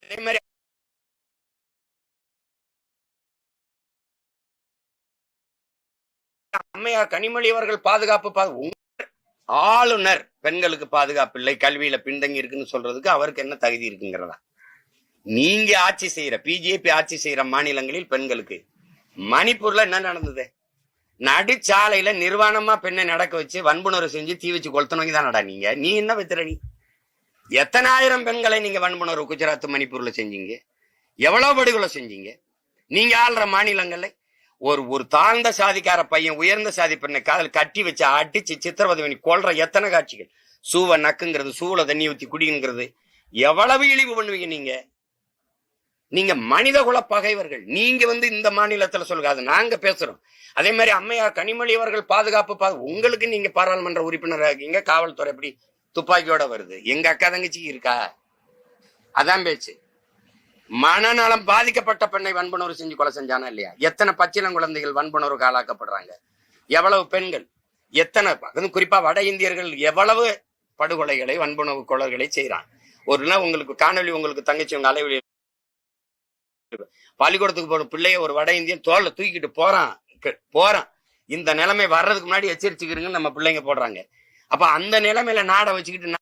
அதே மாதிரி அம்மையார் கனிமொழி அவர்கள் பாதுகாப்பு ஆளுநர் பெண்களுக்கு பாதுகாப்பு இல்லை, கல்வியில பின்தங்கி இருக்குன்னு சொல்றதுக்கு அவருக்கு என்ன தகுதி இருக்குங்கிறதா? நீங்க ஆட்சி செய்யற பிஜேபி ஆட்சி செய்யற மாநிலங்களில் பெண்களுக்கு, மணிப்பூர்ல என்ன நடந்தது? நடுச்சாலையில நிர்வாணமா பெண்ணை நடக்க வச்சு வன்புணர்வு செஞ்சு தீ வச்சு கொளுத்தனவங்க தானடா நீங்க. நீ என்ன வைத்திர? நீ எத்தனை ஆயிரம் பெண்களை நீங்க வன்புணர்வு குஜராத் மணிப்பூர்ல செஞ்சீங்க? எவ்வளவு படுகொலை செஞ்சீங்க? நீங்க ஆள்ற மாநிலங்கள்ல ஒரு தாழ்ந்த சாதிக்கார பையன் உயர்ந்த சாதி பெண்ணை காதல் கட்டி வச்சு அடிச்சு சித்திரவதை பண்ணி கொள்ற எத்தனை காட்சிகள். சூவை நக்குங்கிறது, சூளை தண்ணி ஊத்தி குடிங்கிறது, எவ்வளவு இழிவு பண்ணுவீங்க நீங்க. நீங்க மனித குல பகைவர்கள். நீங்க இந்த மாநிலத்துல சொல்லுங்க, அது நாங்க பேசுறோம். அதே மாதிரி அம்மையார் கனிமொழி அவர்கள் பாதுகாப்பு உங்களுக்கு நீங்க பாராளுமன்ற உறுப்பினராக இருக்கீங்க, காவல்துறை எப்படி துப்பாக்கியோட வருது? எங்க அக்கா தங்கச்சிக்கு இருக்கா? அதான் பேச்சு. மனநலம் பாதிக்கப்பட்ட பெண்ணை வன்புணர்வு செஞ்சு கொலை செஞ்சானா இல்லையா? எத்தனை பச்சிளம் குழந்தைகள் வன்புணர்வுக்கு ஆளாக்கப்படுறாங்க? எவ்வளவு பெண்கள், எத்தனை, குறிப்பா வட இந்தியர்கள் எவ்வளவு படுகொலைகளை வன்புணர்வு கொலைகளை செய்யறாங்க. ஒரு நாள் உங்களுக்கு காணொலி, உங்களுக்கு தங்கச்சி உங்க அலைவலி பள்ளிக்கூடத்துக்கு போற பிள்ளைய ஒரு வட இந்தியன் தோல்ல தூக்கிட்டு போறான். இந்த நிலைமை வர்றதுக்கு முன்னாடி எச்சரிச்சுக்கிறீங்கன்னு நம்ம பிள்ளைங்க போடுறாங்க. அப்ப அந்த நிலைமையில நாடை வச்சுக்கிட்டு